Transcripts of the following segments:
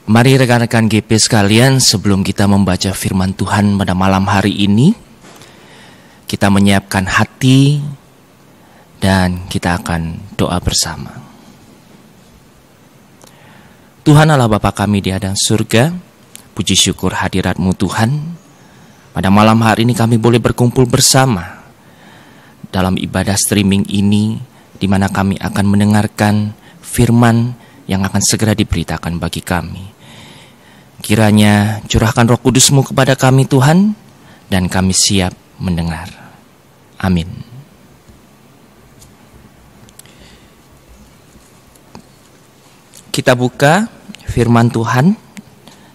Mari rekan-rekan GP sekalian, sebelum kita membaca firman Tuhan pada malam hari ini, kita menyiapkan hati dan kita akan doa bersama. Tuhan Allah Bapa kami di hadang surga, puji syukur hadirat-Mu Tuhan. Pada malam hari ini kami boleh berkumpul bersama dalam ibadah streaming ini, di mana kami akan mendengarkan firman yang akan segera diberitakan bagi kami. Kiranya curahkan Roh Kudus-Mu kepada kami Tuhan, dan kami siap mendengar. Amin. Kita buka firman Tuhan.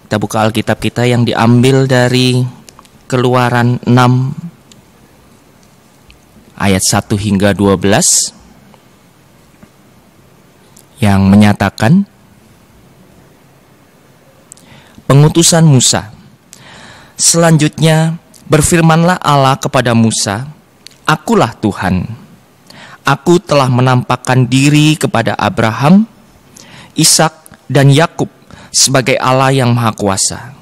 Kita buka Alkitab kita yang diambil dari Keluaran 6 ayat 1 hingga 12 yang menyatakan, pengutusan Musa. Selanjutnya berfirmanlah Allah kepada Musa, "Akulah Tuhan. Aku telah menampakkan diri kepada Abraham, Ishak dan Yakub sebagai Allah yang Maha Kuasa.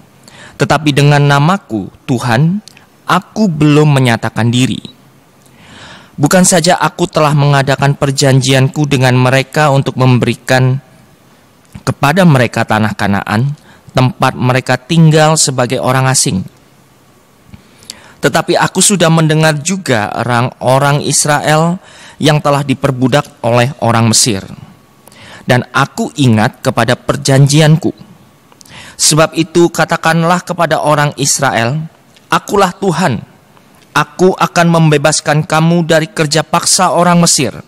Tetapi dengan namaku, Tuhan, aku belum menyatakan diri. Bukan saja aku telah mengadakan perjanjianku dengan mereka untuk memberikan kepada mereka tanah Kanaan, tempat mereka tinggal sebagai orang asing. Tetapi aku sudah mendengar juga orang Israel yang telah diperbudak oleh orang Mesir. Dan aku ingat kepada perjanjianku. Sebab itu katakanlah kepada orang Israel, akulah Tuhan. Aku akan membebaskan kamu dari kerja paksa orang Mesir,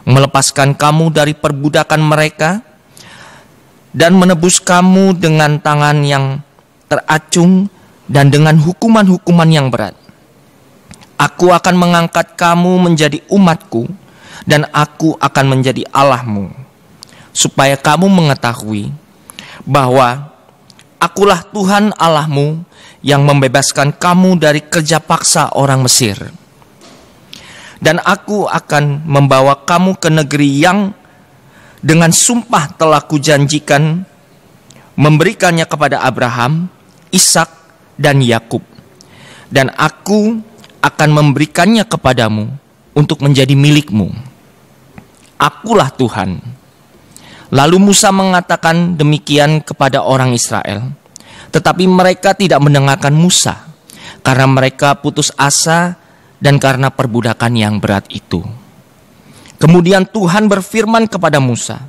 melepaskan kamu dari perbudakan mereka, dan menebus kamu dengan tangan yang teracung dan dengan hukuman-hukuman yang berat. Aku akan mengangkat kamu menjadi umatku, dan aku akan menjadi Allahmu, supaya kamu mengetahui bahwa akulah Tuhan Allahmu yang membebaskan kamu dari kerja paksa orang Mesir. Dan aku akan membawa kamu ke negeri yang dengan sumpah telah kujanjikan memberikannya kepada Abraham, Ishak dan Yakub. Dan aku akan memberikannya kepadamu untuk menjadi milikmu. Akulah Tuhan." Lalu Musa mengatakan demikian kepada orang Israel. Tetapi mereka tidak mendengarkan Musa, karena mereka putus asa dan karena perbudakan yang berat itu. Kemudian Tuhan berfirman kepada Musa,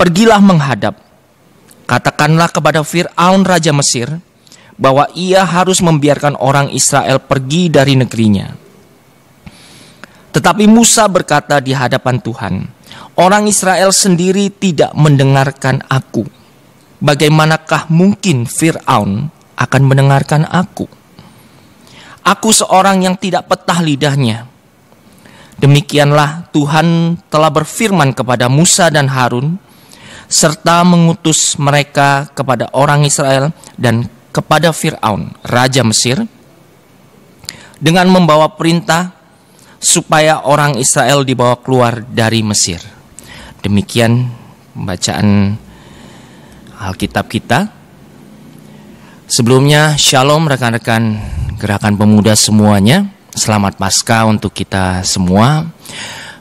"Pergilah menghadap, katakanlah kepada Fir'aun Raja Mesir, bahwa ia harus membiarkan orang Israel pergi dari negerinya." Tetapi Musa berkata di hadapan Tuhan, "Orang Israel sendiri tidak mendengarkan aku. Bagaimanakah mungkin Fir'aun akan mendengarkan aku? Aku seorang yang tidak petah lidahnya." Demikianlah Tuhan telah berfirman kepada Musa dan Harun, serta mengutus mereka kepada orang Israel dan kepada Fir'aun, Raja Mesir, dengan membawa perintah supaya orang Israel dibawa keluar dari Mesir. Demikian bacaan Alkitab kita. Sebelumnya, Shalom rekan-rekan Gerakan Pemuda semuanya. Selamat Paskah untuk kita semua.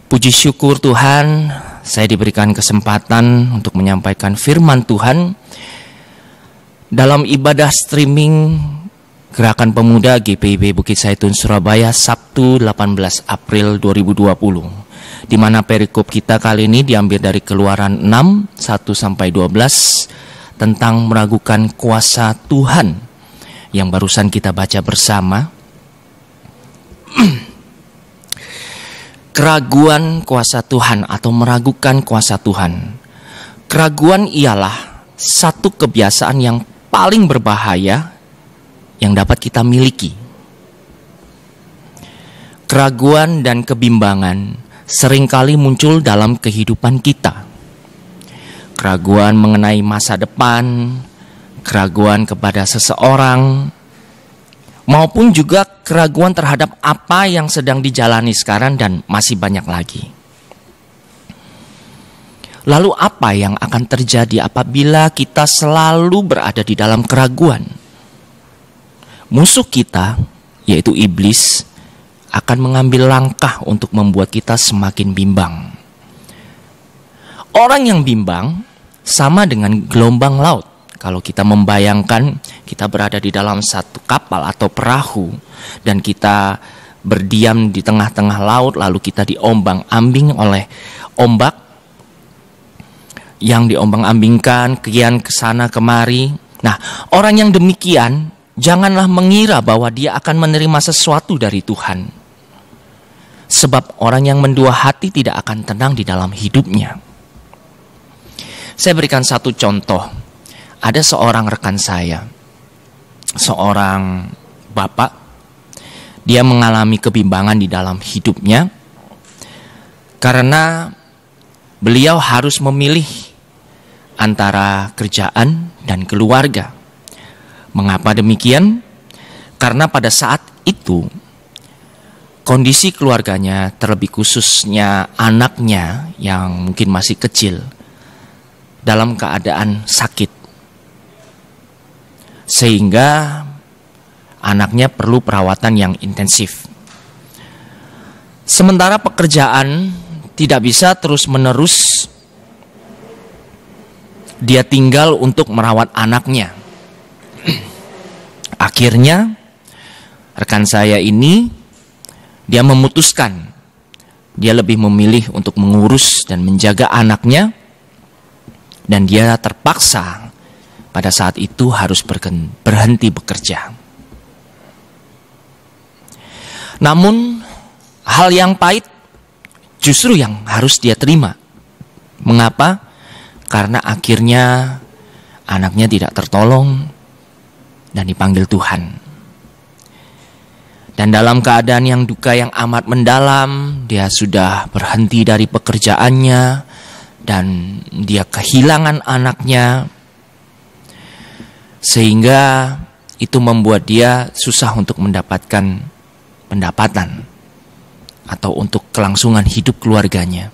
Puji syukur Tuhan, saya diberikan kesempatan untuk menyampaikan firman Tuhan dalam ibadah streaming Gerakan Pemuda GPIB Bukit Zaitun Surabaya Sabtu 18 April 2020, di mana perikop kita kali ini diambil dari Keluaran 6 1 sampai 12 tentang meragukan kuasa Tuhan yang barusan kita baca bersama. Keraguan kuasa Tuhan atau meragukan kuasa Tuhan. Keraguan ialah satu kebiasaan yang paling berbahaya yang dapat kita miliki. Keraguan dan kebimbangan seringkali muncul dalam kehidupan kita. Keraguan mengenai masa depan, keraguan kepada seseorang, maupun juga keraguan terhadap apa yang sedang dijalani sekarang dan masih banyak lagi. Lalu apa yang akan terjadi apabila kita selalu berada di dalam keraguan? Musuh kita, yaitu iblis, akan mengambil langkah untuk membuat kita semakin bimbang. Orang yang bimbang sama dengan gelombang laut. Kalau kita membayangkan kita berada di dalam satu kapal atau perahu dan kita berdiam di tengah-tengah laut, lalu kita diombang-ambing oleh ombak yang diombang-ambingkan kian ke sana kemari. Nah, orang yang demikian janganlah mengira bahwa dia akan menerima sesuatu dari Tuhan. Sebab orang yang mendua hati tidak akan tenang di dalam hidupnya. Saya berikan satu contoh. Ada seorang rekan saya, seorang bapak, dia mengalami kebimbangan di dalam hidupnya karena beliau harus memilih antara kerjaan dan keluarga. Mengapa demikian? Karena pada saat itu kondisi keluarganya, terlebih khususnya anaknya yang mungkin masih kecil, dalam keadaan sakit. Sehingga anaknya perlu perawatan yang intensif. Sementara pekerjaan tidak bisa terus-menerus dia tinggal untuk merawat anaknya. Akhirnya rekan saya ini dia memutuskan dia lebih memilih untuk mengurus dan menjaga anaknya, dan dia terpaksa pada saat itu harus berhenti bekerja. Namun hal yang pahit justru yang harus dia terima. Mengapa? Karena akhirnya anaknya tidak tertolong dan dipanggil Tuhan. Dan dalam keadaan yang duka yang amat mendalam, dia sudah berhenti dari pekerjaannya dan dia kehilangan anaknya. Sehingga itu membuat dia susah untuk mendapatkan pendapatan atau untuk kelangsungan hidup keluarganya.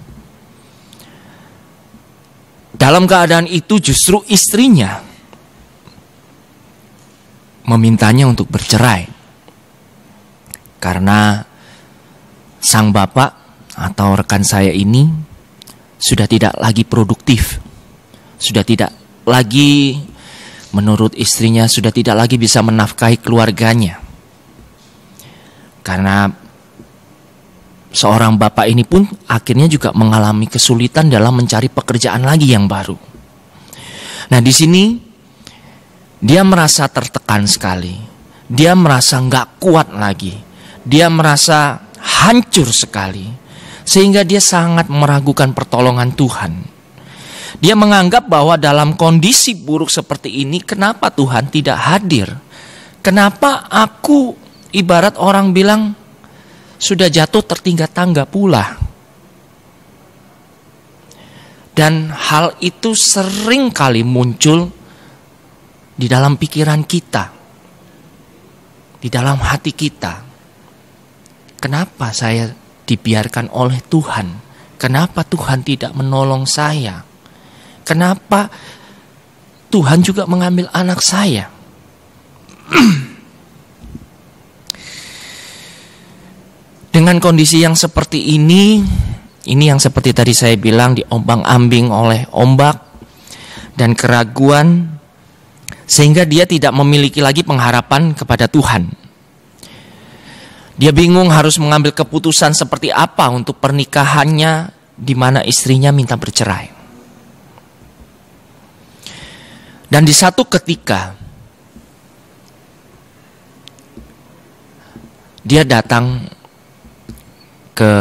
Dalam keadaan itu justru istrinya memintanya untuk bercerai. Karena sang bapak atau rekan saya ini sudah tidak lagi produktif. Sudah tidak lagi, menurut istrinya, sudah tidak lagi bisa menafkahi keluarganya. Karena seorang bapak ini pun akhirnya juga mengalami kesulitan dalam mencari pekerjaan lagi yang baru. Nah, di sini dia merasa tertekan sekali. Dia merasa nggak kuat lagi. Dia merasa hancur sekali. Sehingga dia sangat meragukan pertolongan Tuhan. Dia menganggap bahwa dalam kondisi buruk seperti ini, kenapa Tuhan tidak hadir? Kenapa aku ibarat orang bilang sudah jatuh tertinggal tangga pula? Dan hal itu sering kali muncul di dalam pikiran kita, di dalam hati kita. Kenapa saya dibiarkan oleh Tuhan? Kenapa Tuhan tidak menolong saya? Kenapa Tuhan juga mengambil anak saya? Dengan kondisi yang seperti ini yang seperti tadi saya bilang, diombang-ambing oleh ombak dan keraguan, sehingga dia tidak memiliki lagi pengharapan kepada Tuhan. Dia bingung harus mengambil keputusan seperti apa untuk pernikahannya, di mana istrinya minta bercerai. Dan di satu ketika dia datang ke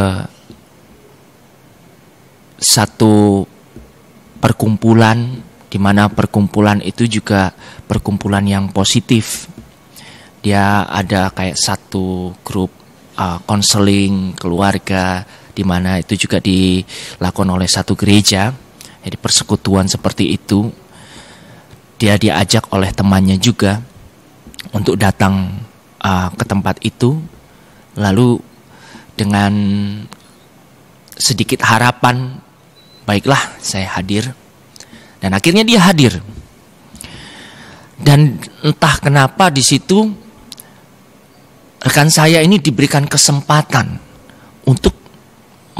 satu perkumpulan, di mana perkumpulan itu juga perkumpulan yang positif. Dia ada kayak satu grup konseling keluarga, di mana itu juga dilakukan oleh satu gereja. Jadi persekutuan seperti itu. Dia diajak oleh temannya juga untuk datang ke tempat itu. Lalu dengan sedikit harapan baiklah saya hadir. Dan akhirnya dia hadir. Dan entah kenapa di situ rekan saya ini diberikan kesempatan untuk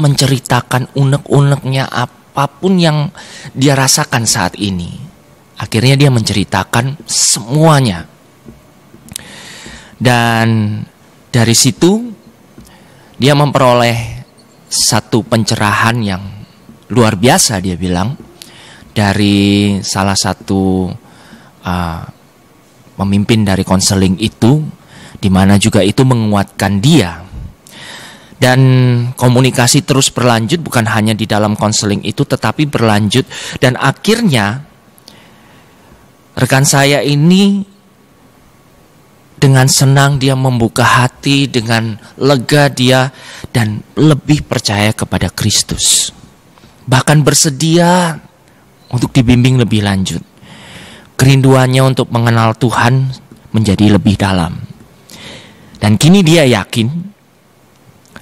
menceritakan unek-uneknya apapun yang dia rasakan saat ini. Akhirnya dia menceritakan semuanya. Dan dari situ dia memperoleh satu pencerahan yang luar biasa, dia bilang, dari salah satu pemimpin dari konseling itu, di mana juga itu menguatkan dia. Dan komunikasi terus berlanjut, bukan hanya di dalam konseling itu, tetapi berlanjut. Dan akhirnya rekan saya ini dengan senang dia membuka hati, dengan lega dia dan lebih percaya kepada Kristus. Bahkan bersedia untuk dibimbing lebih lanjut. Kerinduannya untuk mengenal Tuhan menjadi lebih dalam. Dan kini dia yakin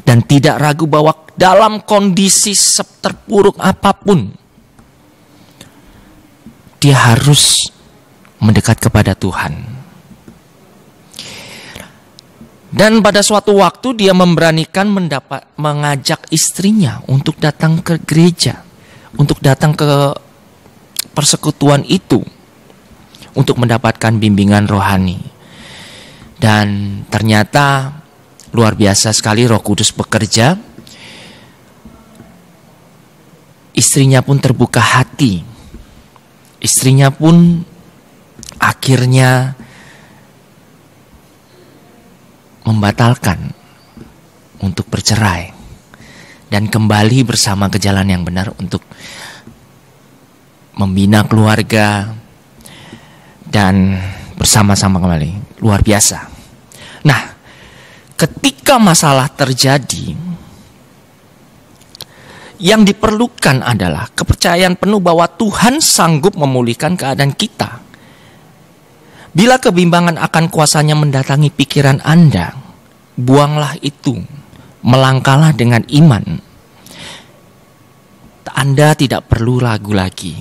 dan tidak ragu bahwa dalam kondisi terpuruk apapun, dia harus mendekat kepada Tuhan. Dan pada suatu waktu dia memberanikan mengajak istrinya untuk datang ke gereja, untuk datang ke persekutuan itu, untuk mendapatkan bimbingan rohani. Dan ternyata luar biasa sekali Roh Kudus bekerja. Istrinya pun terbuka hati. Istrinya pun akhirnya membatalkan untuk bercerai dan kembali bersama ke jalan yang benar untuk membina keluarga dan bersama-sama kembali. Luar biasa. Nah, ketika masalah terjadi, yang diperlukan adalah kepercayaan penuh bahwa Tuhan sanggup memulihkan keadaan kita. Bila kebimbangan akan kuasanya mendatangi pikiran Anda, buanglah itu, melangkahlah dengan iman. Anda tidak perlu ragu lagi.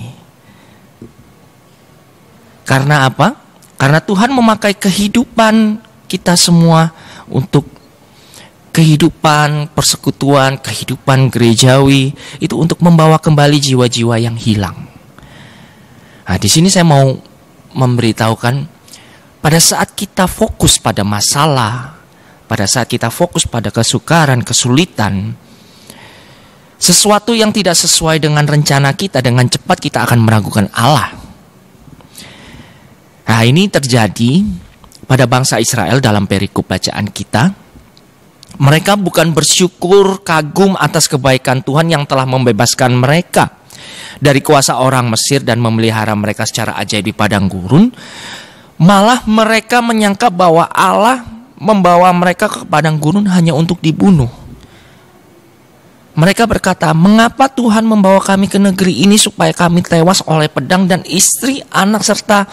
Karena apa? Karena Tuhan memakai kehidupan kita semua untuk kehidupan persekutuan, kehidupan gerejawi, itu untuk membawa kembali jiwa-jiwa yang hilang. Nah, di sini saya mau memberitahukan, pada saat kita fokus pada masalah, pada saat kita fokus pada kesukaran, kesulitan, sesuatu yang tidak sesuai dengan rencana kita, dengan cepat kita akan meragukan Allah. Nah, ini terjadi pada bangsa Israel dalam perikop bacaan kita. Mereka bukan bersyukur, kagum atas kebaikan Tuhan yang telah membebaskan mereka dari kuasa orang Mesir dan memelihara mereka secara ajaib di padang gurun. Malah mereka menyangka bahwa Allah membawa mereka ke padang gurun hanya untuk dibunuh. Mereka berkata, mengapa Tuhan membawa kami ke negeri ini supaya kami tewas oleh pedang dan istri, anak serta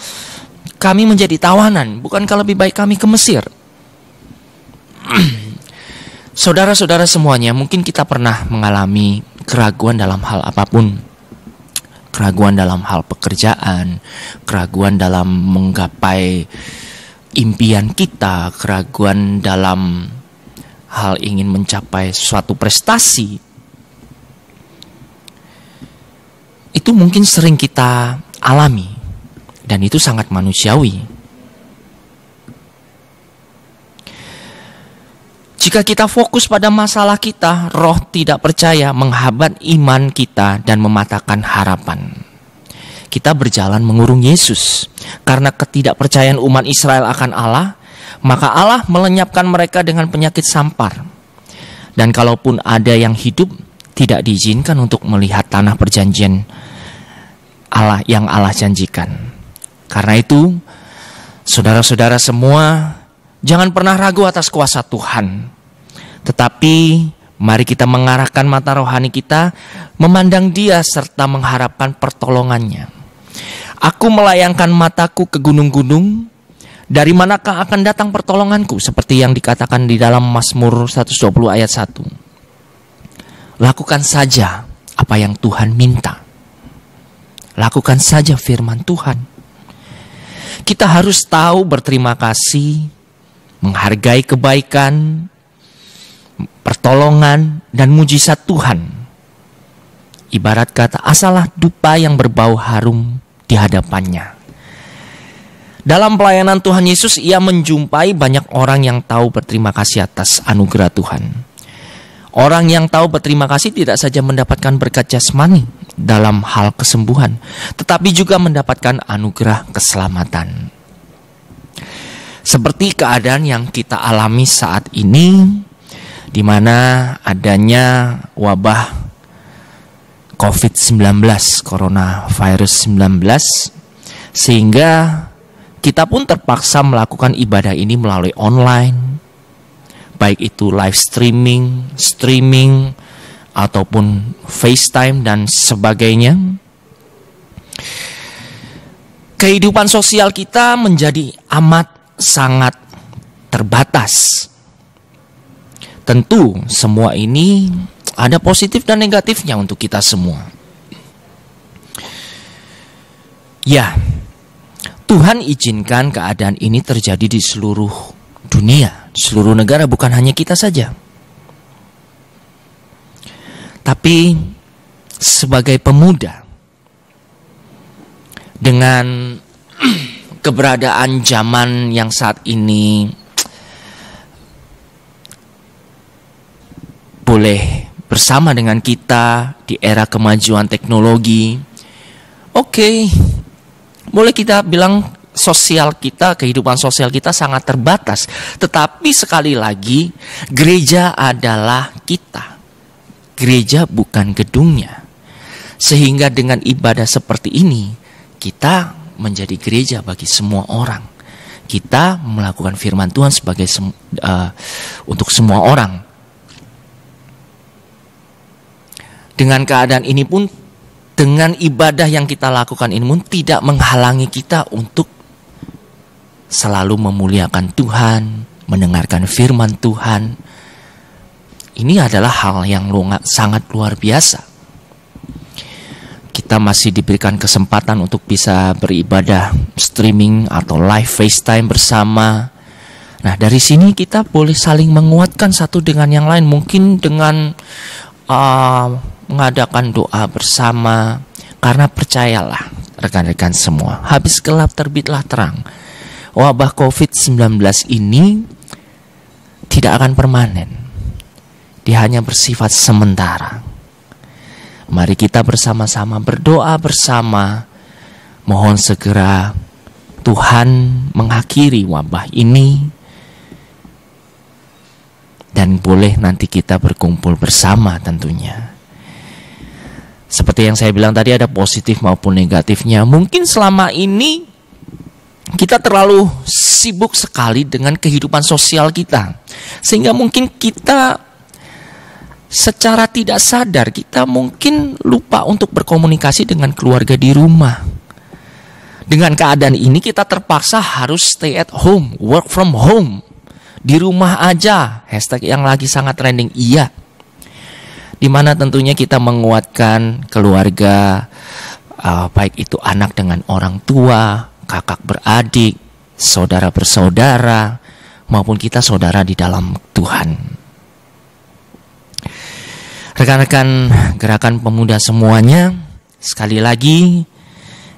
kami menjadi tawanan? Bukankah lebih baik kami ke Mesir? Saudara-saudara semuanya, mungkin kita pernah mengalami keraguan dalam hal apapun. Keraguan dalam hal pekerjaan, keraguan dalam menggapai impian kita, keraguan dalam hal ingin mencapai suatu prestasi. Itu mungkin sering kita alami dan itu sangat manusiawi. Jika kita fokus pada masalah kita, roh tidak percaya menghambat iman kita dan mematahkan harapan. Kita berjalan mengurung Yesus. Karena ketidakpercayaan umat Israel akan Allah, maka Allah melenyapkan mereka dengan penyakit sampar. Dan kalaupun ada yang hidup, tidak diizinkan untuk melihat tanah perjanjian Allah yang Allah janjikan. Karena itu, saudara-saudara semua, jangan pernah ragu atas kuasa Tuhan. Tetapi mari kita mengarahkan mata rohani kita, memandang Dia serta mengharapkan pertolongannya. Aku melayangkan mataku ke gunung-gunung, dari manakah akan datang pertolonganku? Seperti yang dikatakan di dalam Mazmur 120 ayat 1. Lakukan saja apa yang Tuhan minta. Lakukan saja firman Tuhan. Kita harus tahu berterima kasih, menghargai kebaikan, pertolongan, dan mujizat Tuhan. Ibarat kata, asalah dupa yang berbau harum di hadapannya. Dalam pelayanan Tuhan Yesus, ia menjumpai banyak orang yang tahu berterima kasih atas anugerah Tuhan. Orang yang tahu berterima kasih tidak saja mendapatkan berkat jasmani dalam hal kesembuhan, tetapi juga mendapatkan anugerah keselamatan. Seperti keadaan yang kita alami saat ini, di mana adanya wabah COVID-19, coronavirus 19, sehingga kita pun terpaksa melakukan ibadah ini melalui online, baik itu live streaming, ataupun FaceTime dan sebagainya. Kehidupan sosial kita menjadi amat sangat terbatas. Tentu semua ini ada positif dan negatifnya untuk kita semua. Ya, Tuhan izinkan keadaan ini terjadi di seluruh dunia, seluruh negara, bukan hanya kita saja. Tapi sebagai pemuda, dengan keberadaan zaman yang saat ini boleh bersama dengan kita di era kemajuan teknologi, oke, boleh kita bilang sosial kita, kehidupan sosial kita sangat terbatas. Tetapi sekali lagi, gereja adalah kita. Gereja bukan gedungnya. Sehingga dengan ibadah seperti ini, kita menjadi gereja bagi semua orang. Kita melakukan firman Tuhan sebagai untuk semua orang. Dengan keadaan ini pun, dengan ibadah yang kita lakukan ini pun tidak menghalangi kita untuk selalu memuliakan Tuhan, mendengarkan firman Tuhan. Ini adalah hal yang sangat luar biasa. Kita masih diberikan kesempatan untuk bisa beribadah streaming atau live FaceTime bersama. Nah, dari sini kita boleh saling menguatkan satu dengan yang lain. Mungkin dengan mengadakan doa bersama, karena percayalah rekan-rekan semua, habis gelap terbitlah terang. Wabah COVID-19 ini tidak akan permanen, dia hanya bersifat sementara. Mari kita bersama-sama berdoa bersama, mohon segera Tuhan mengakhiri wabah ini, dan boleh nanti kita berkumpul bersama tentunya. Seperti yang saya bilang tadi, ada positif maupun negatifnya. Mungkin selama ini kita terlalu sibuk sekali dengan kehidupan sosial kita, sehingga mungkin kita secara tidak sadar, kita mungkin lupa untuk berkomunikasi dengan keluarga di rumah. Dengan keadaan ini kita terpaksa harus stay at home, work from home. Di rumah aja, hashtag yang lagi sangat trending, iya. Dimana tentunya kita menguatkan keluarga, baik itu anak dengan orang tua, kakak beradik, saudara bersaudara, maupun kita saudara di dalam Tuhan. Rekan-rekan gerakan pemuda semuanya, sekali lagi,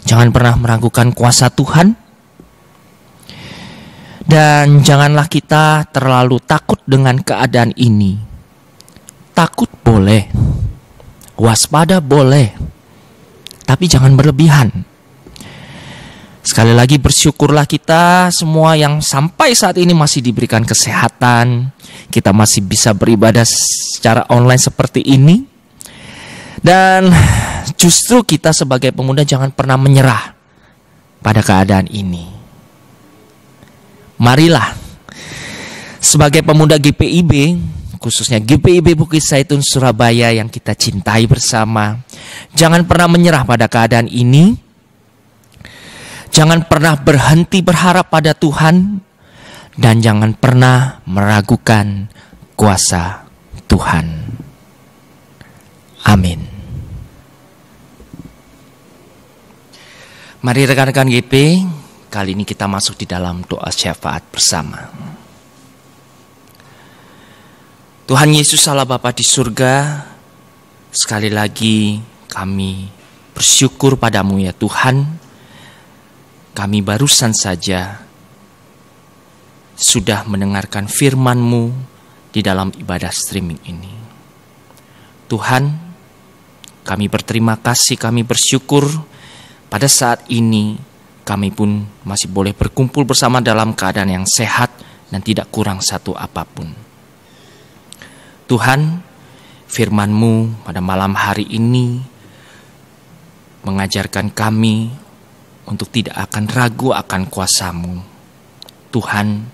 jangan pernah meragukan kuasa Tuhan. Dan janganlah kita terlalu takut dengan keadaan ini. Takut boleh, waspada boleh, tapi jangan berlebihan. Sekali lagi, bersyukurlah kita semua yang sampai saat ini masih diberikan kesehatan. Kita masih bisa beribadah secara online seperti ini. Dan justru kita sebagai pemuda jangan pernah menyerah pada keadaan ini. Marilah sebagai pemuda GPIB, khususnya GPIB Bukit Zaitun Surabaya yang kita cintai bersama, jangan pernah menyerah pada keadaan ini. Jangan pernah berhenti berharap pada Tuhan, dan jangan pernah meragukan kuasa Tuhan. Amin. Mari rekan-rekan GP, kali ini kita masuk di dalam doa syafaat bersama. Tuhan Yesus Allah Bapa di surga, sekali lagi kami bersyukur padamu ya Tuhan. Kami barusan saja sudah mendengarkan firman-Mu di dalam ibadah streaming ini. Tuhan, kami berterima kasih, kami bersyukur pada saat ini kami pun masih boleh berkumpul bersama dalam keadaan yang sehat dan tidak kurang satu apapun. Tuhan, firman-Mu pada malam hari ini mengajarkan kami untuk tidak akan ragu akan kuasa-Mu. Tuhan,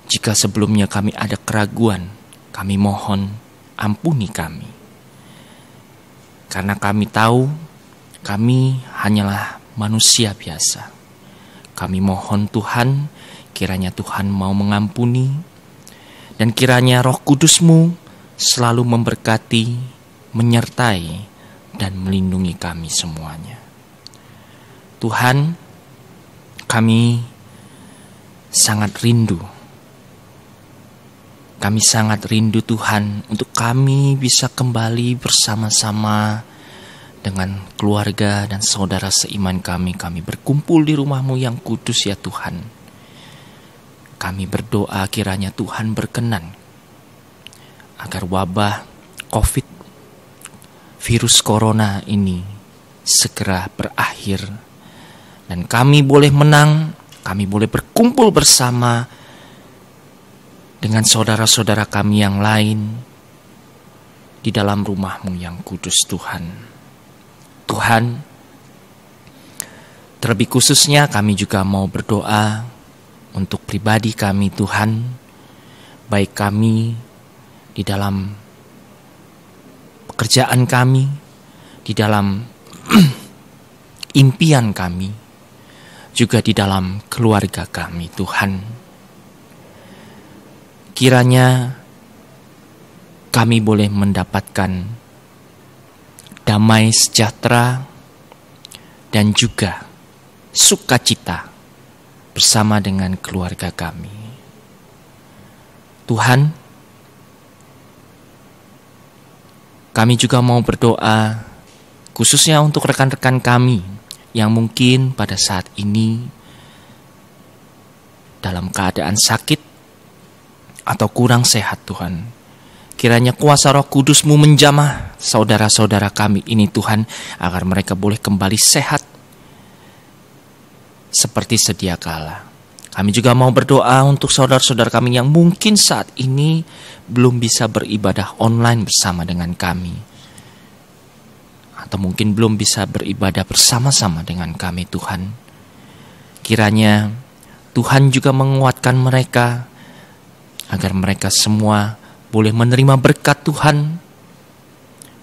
jika sebelumnya kami ada keraguan, kami mohon ampuni kami. Karena kami tahu kami hanyalah manusia biasa. Kami mohon Tuhan, kiranya Tuhan mau mengampuni, dan kiranya Roh Kudus-Mu selalu memberkati, menyertai, dan melindungi kami semuanya. Tuhan, kami sangat rindu. Kami sangat rindu Tuhan untuk kami bisa kembali bersama-sama dengan keluarga dan saudara seiman kami berkumpul di rumah-Mu yang kudus ya Tuhan. Kami berdoa kiranya Tuhan berkenan agar wabah COVID, virus corona ini segera berakhir. Dan kami boleh menang, kami boleh berkumpul bersama dengan saudara-saudara kami yang lain di dalam rumah-Mu yang kudus Tuhan. Tuhan, terlebih khususnya kami juga mau berdoa untuk pribadi kami Tuhan, baik kami di dalam pekerjaan kami, di dalam impian kami, juga di dalam keluarga kami Tuhan. Kiranya kami boleh mendapatkan damai sejahtera dan juga sukacita bersama dengan keluarga kami. Tuhan, kami juga mau berdoa khususnya untuk rekan-rekan kami yang mungkin pada saat ini dalam keadaan sakit atau kurang sehat Tuhan. Kiranya kuasa Roh Kudus-Mu menjamah saudara-saudara kami ini Tuhan, agar mereka boleh kembali sehat seperti sedia kala. Kami juga mau berdoa untuk saudara-saudara kami yang mungkin saat ini belum bisa beribadah online bersama dengan kami, atau mungkin belum bisa beribadah bersama-sama dengan kami Tuhan. Kiranya Tuhan juga menguatkan mereka, agar mereka semua boleh menerima berkat Tuhan,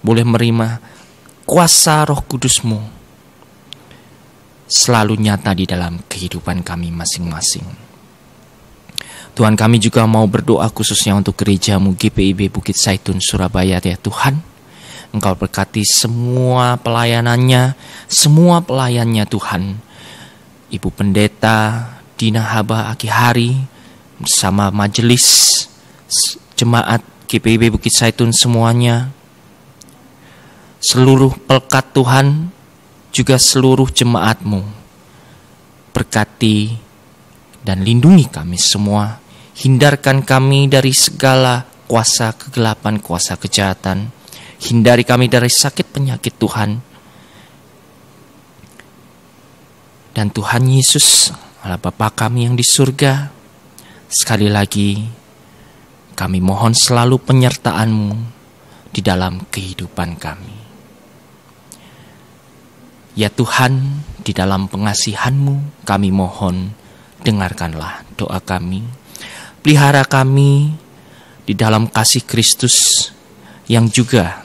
boleh menerima kuasa Roh Kudus-Mu selalu nyata di dalam kehidupan kami masing-masing. Tuhan, kami juga mau berdoa khususnya untuk gereja-Mu GPIB Bukit Zaitun Surabaya ya Tuhan. Engkau berkati semua pelayanannya, semua pelayannya Tuhan. Ibu Pendeta Dina Haba Aki Hari bersama majelis jemaat GPIB Bukit Zaitun semuanya, seluruh pelkat Tuhan, juga seluruh jemaat-Mu, berkati dan lindungi kami semua, hindarkan kami dari segala kuasa kegelapan, kuasa kejahatan, hindari kami dari sakit penyakit Tuhan. Dan Tuhan Yesus, Allah Bapa kami yang di surga, sekali lagi kami mohon selalu penyertaan-Mu di dalam kehidupan kami. Ya Tuhan, di dalam pengasihan-Mu kami mohon, dengarkanlah doa kami. Pelihara kami di dalam kasih Kristus yang juga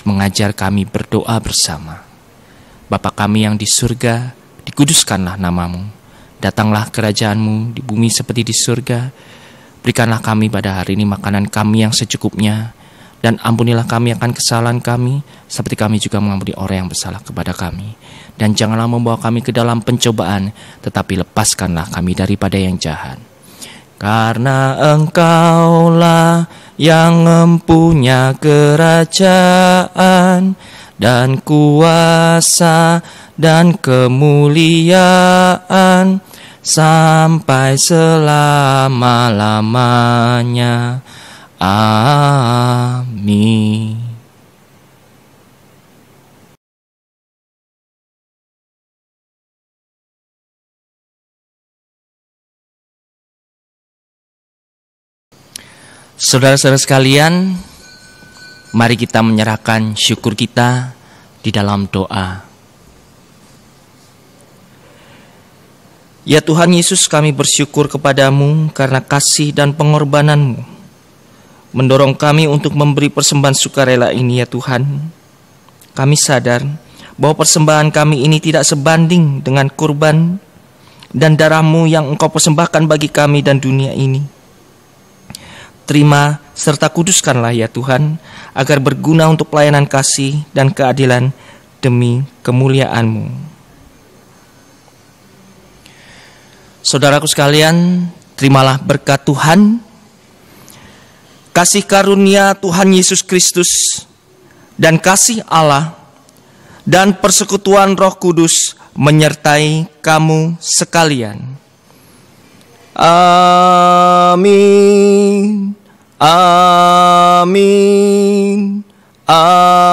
mengajar kami berdoa bersama. Bapa kami yang di surga, dikuduskanlah nama-Mu. Datanglah kerajaan-Mu di bumi seperti di surga. Berikanlah kami pada hari ini makanan kami yang secukupnya. Dan ampunilah kami akan kesalahan kami, seperti kami juga mengampuni orang yang bersalah kepada kami. Dan janganlah membawa kami ke dalam pencobaan, tetapi lepaskanlah kami daripada yang jahat. Karena Engkaulah yang mempunyai kerajaan dan kuasa dan kemuliaan sampai selama-lamanya. Amin. Saudara-saudara sekalian, mari kita menyerahkan syukur kita di dalam doa. Ya Tuhan Yesus, kami bersyukur kepadamu karena kasih dan pengorbananmu mendorong kami untuk memberi persembahan sukarela ini ya Tuhan. Kami sadar bahwa persembahan kami ini tidak sebanding dengan kurban dan darahmu yang Engkau persembahkan bagi kami dan dunia ini. Terima serta kuduskanlah ya Tuhan, agar berguna untuk pelayanan kasih dan keadilan demi kemuliaan-Mu. Saudaraku sekalian, terimalah berkat Tuhan, kasih karunia Tuhan Yesus Kristus, dan kasih Allah, dan persekutuan Roh Kudus menyertai kamu sekalian. Amin. Amin. Amin.